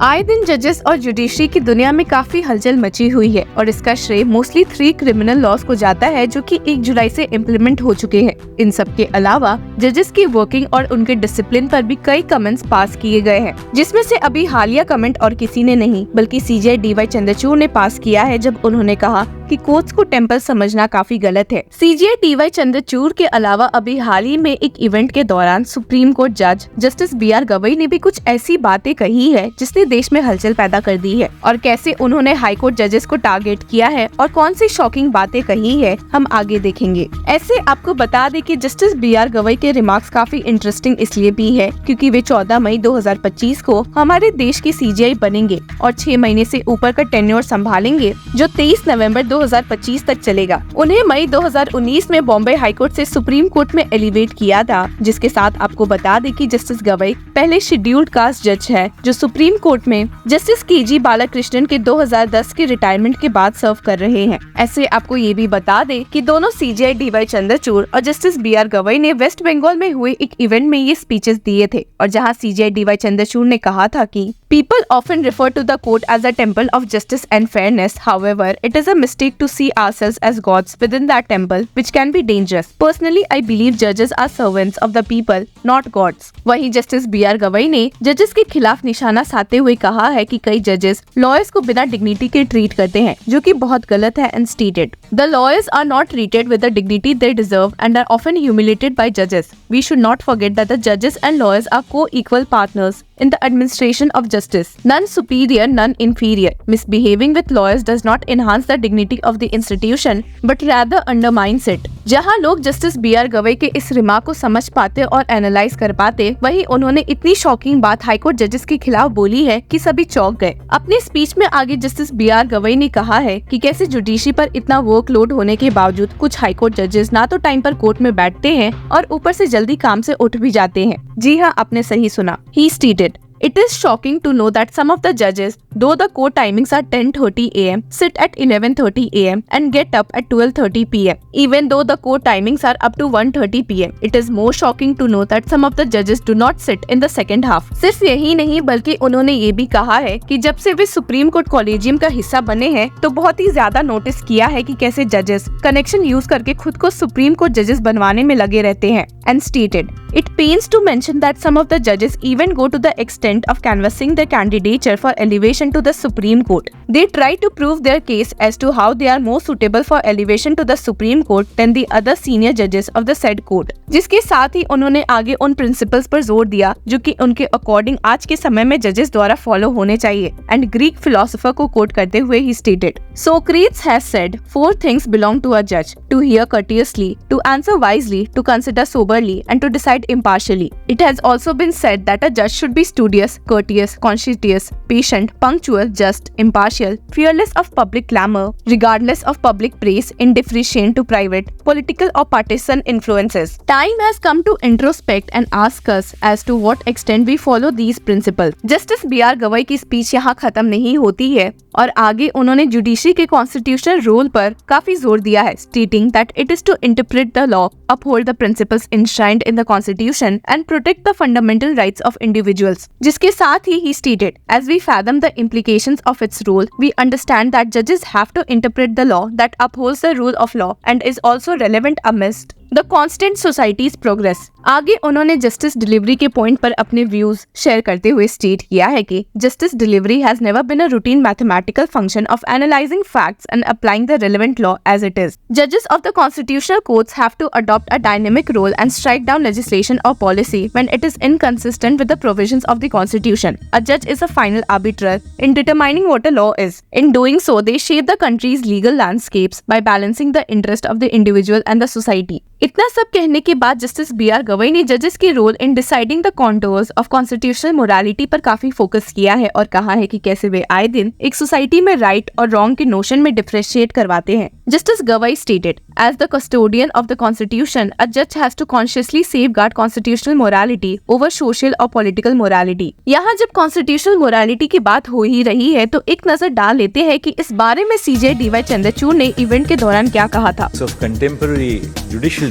आए दिन जजेस और जुडिशरी की दुनिया में काफी हलचल मची हुई है और इसका श्रेय मोस्टली 3 क्रिमिनल लॉज को जाता है जो कि 1 जुलाई से इम्प्लीमेंट हो चुके हैं। इन सब के अलावा जजेस की वर्किंग और उनके डिसिप्लिन पर भी कई कमेंट्स पास किए गए हैं, जिसमें से अभी हालिया कमेंट और किसी ने नहीं बल्कि CJI DY चंद्रचूड़ ने पास किया है, जब उन्होंने कहा कि कोर्ट्स को टेम्पल समझना काफी गलत है। CJI DY चंद्रचूड़ के अलावा अभी हाल ही में एक इवेंट के दौरान सुप्रीम कोर्ट जज जस्टिस BR गवई ने भी कुछ ऐसी बातें कही है जिसने देश में हलचल पैदा कर दी है, और कैसे उन्होंने हाई कोर्ट जजेस को टारगेट किया है और कौन सी शॉकिंग बातें कही है हम आगे देखेंगे। ऐसे आपको बता दें कि जस्टिस BR गवई के रिमार्क्स काफी इंटरेस्टिंग इसलिए भी है क्योंकि वे 14 मई 2025 को हमारे देश के CJI बनेंगे और 6 महीने से ऊपर का टेन्योर संभालेंगे जो 23 नवंबर 2025 तक चलेगा। उन्हें मई 2019 में बॉम्बे हाई कोर्ट से सुप्रीम कोर्ट में एलिवेट किया था, जिसके साथ आपको बता दें कि जस्टिस गवई पहले शेड्यूल्ड कास्ट जज है जो सुप्रीम कोर्ट में जस्टिस KG बालाकृष्णन के 2010 के रिटायरमेंट के बाद सर्व कर रहे हैं। ऐसे आपको ये भी बता दें कि दोनों CJI DY चंद्रचूड़ और जस्टिस BR गवई ने वेस्ट बंगाल में हुए एक इवेंट में ये स्पीचेस दिए थे, और जहां CJI DY चंद्रचूड़ ने कहा था कि People often refer to the court as a temple of justice and fairness. However, it is a mistake to see ourselves as gods within that temple, which can be dangerous. Personally, I believe judges are servants of the people, not gods. वहीं justice BR Gavai ने जजेस के खिलाफ निशाना साधते हुए कहा है कि कई जजेस लॉयर्स को बिना डिग्निटी के ट्रीट करते हैं, जो कि बहुत गलत है and stated. The lawyers are not treated with the dignity they deserve and are often humiliated by judges. We should not forget that the judges and lawyers are co-equal partners in the administration of justice. None superior, none inferior. Misbehaving with lawyers does not enhance the dignity of the institution, but rather undermines it. जहां लोग justice BR Gavai के इस remark को समझ पाते और analyse कर पाते, वहीं उन्होंने इतनी शॉकिंग बात हाईकोर्ट जजेस के खिलाफ बोली है कि सभी चौंक गए। अपने स्पीच में आगे जस्टिस BR गवई ने कहा है कि कैसे जुडिशरी पर इतना वर्कलोड होने के बावजूद कुछ हाईकोर्ट जजेस ना तो टाइम पर कोर्ट में बैठते हैं और ऊपर से जल्दी काम से उठ भी जाते हैं। जी हाँ, आपने सही सुना। He stated, It is shocking to know that some of the judges, though the court timings are 10:30 a.m., sit at 11:30 a.m. and get up at 12:30 p.m. Even though the court timings are up to 1:30 p.m. It is more shocking to know that some of the judges do not sit in the second half. सिर्फ यही नहीं बल्कि उन्होंने ये भी कहा है कि जब से वे सुप्रीम कोर्ट कॉलेजियम का हिस्सा बने हैं तो बहुत ही ज्यादा नोटिस किया है कि कैसे जजेस कनेक्शन यूज करके खुद को सुप्रीम कोर्ट जजेस बनवाने में लगे रहते हैं। And stated, It pains to mention that some of the judges even go to the extent of canvassing their candidature for elevation to the Supreme Court. They try to prove their case as to how they are more suitable for elevation to the Supreme Court than the other senior judges of the said court. जिसके साथ ही उन्होंने आगे उन principles पर जोर दिया जो कि उनके अकॉर्डिंग आज के समय में जजेस द्वारा फॉलो होने चाहिए। एंड ग्रीक फिलोसोफर को कोट करते हुए ही stated, Socrates has said 4 things belong to a judge: to hear courteously, to answer wisely, to consider soberly, and to decide impartially. It has also been said that a judge should be studious, courteous, conscientious, patient, punctual, just, impartial, fearless of public clamor, regardless of public praise, indifferent to private, political or partisan influences. Time has come to introspect and ask us as to what extent we follow these principles. Justice BR Gavai की speech यहाँ खत्म नहीं होती है और आगे उन्होंने judiciary के कॉन्स्टिट्यूशनल रोल पर काफी जोर दिया है, stating that it is to interpret the law, uphold the principles enshrined in the constitution and protect the fundamental rights of individuals. जिसके साथ ही he stated, as we fathom the implications of its role, we understand that judges have to interpret the law that upholds the rule of law and is also relevant amidst the constant society's progress. आगे उन्होंने justice delivery के point पर अपने views share करते हुए state किया है कि justice delivery has never been a routine mathematical function of analysing facts and applying the relevant law as it is. Judges of the constitutional courts have to adopt a dynamic role and strike down legislation or policy when it is inconsistent with the provisions of the constitution. A judge is a final arbiter in determining what a law is. In doing so, they shape the country's legal landscapes by balancing the interest of the individual and the society. इतना सब कहने के बाद justice BR Gavai ने जजेस के role in deciding the contours of constitutional morality पर काफी फोकस किया है और कहा है कि कैसे वे आए दिन एक सोसाइटी में राइट और रॉन्ग के नोशन में डिफरेंशिएट करवाते हैं। Justice Gavai stated, as the custodian of the constitution, a जज has to consciously safeguard constitutional morality over social और पॉलिटिकल मोरालिटी। यहाँ जब कॉन्स्टिट्यूशनल मोरालिटी की बात हो ही रही है तो एक नजर डाल लेते हैं कि इस बारे में CJI DY चंद्रचूड़ ने इवेंट के दौरान क्या कहा था।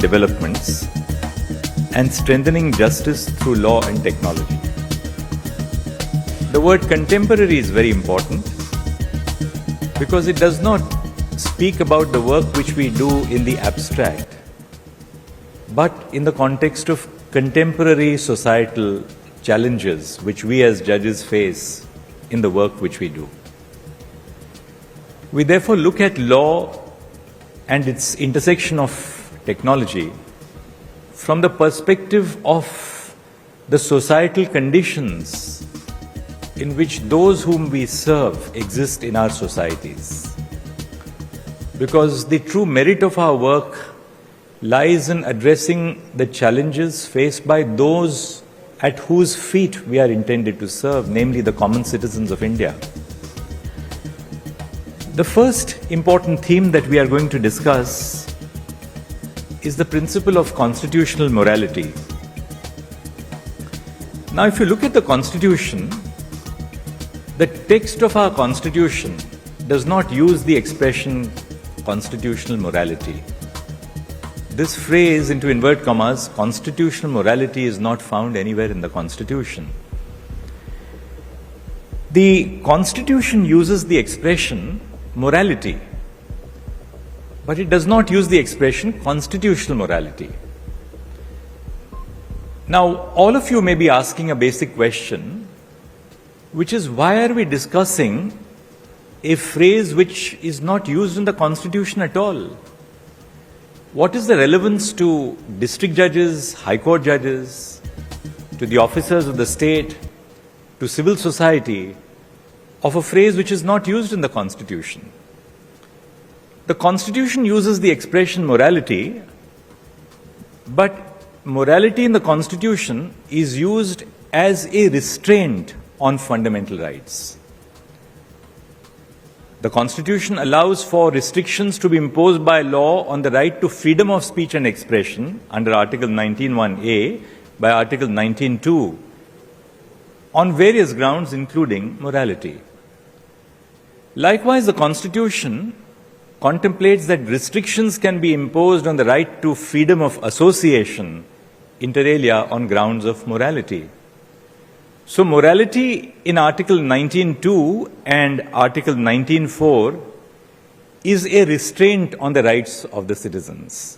Developments and strengthening justice through law and technology. The word contemporary is very important because it does not speak about the work which we do in the abstract, but in the context of contemporary societal challenges which we as judges face in the work which we do. We therefore look at law and its intersection of technology from the perspective of the societal conditions in which those whom we serve exist in our societies. Because the true merit of our work lies in addressing the challenges faced by those at whose feet we are intended to serve, namely the common citizens of India. The first important theme that we are going to discuss is the principle of constitutional morality. Now, if you look at the Constitution, the text of our Constitution does not use the expression constitutional morality. This phrase, into inverted commas, constitutional morality, is not found anywhere in the Constitution. The Constitution uses the expression morality, but it does not use the expression constitutional morality. Now, all of you may be asking a basic question, which is, why are we discussing a phrase which is not used in the Constitution at all? What is the relevance to district judges, high court judges, to the officers of the state, to civil society, of a phrase which is not used in the Constitution? The Constitution uses the expression morality, but morality in the Constitution is used as a restraint on fundamental rights. The Constitution allows for restrictions to be imposed by law on the right to freedom of speech and expression under Article 19(1)(a) by Article 19(2) on various grounds including morality. Likewise, the Constitution contemplates that restrictions can be imposed on the right to freedom of association, inter alia, on grounds of morality. So morality in Article 19(2) and Article 19(4) is a restraint on the rights of the citizens.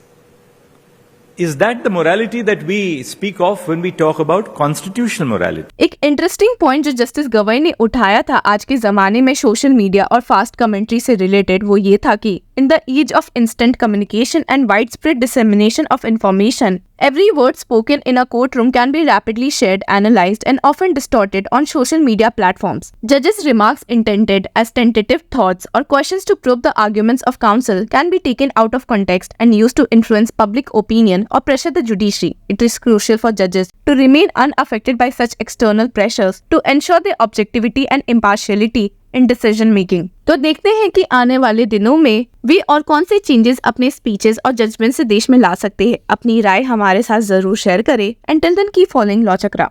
Is that the morality that we speak of when we talk about constitutional morality? एक interesting point जो justice Gavai ने उठाया था आज के जमाने में social media और फास्ट कमेंट्री से रिलेटेड, वो ये था कि in the age of instant communication and widespread dissemination of information, every word spoken in a courtroom can be rapidly shared, analyzed, and often distorted on social media platforms. Judges' remarks intended as tentative thoughts or questions to probe the arguments of counsel can be taken out of context and used to influence public opinion or pressure the judiciary. It is crucial for judges to remain unaffected by such external pressures to ensure their objectivity and impartiality in decision making. तो देखते हैं कि आने वाले दिनों में वे और कौन से चेंजेस अपने स्पीचेस और जजमेंट से देश में ला सकते हैं। अपनी राय हमारे साथ जरूर शेयर करें। Until then, keep following law चक्रा।